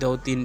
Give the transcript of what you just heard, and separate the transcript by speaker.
Speaker 1: 2-3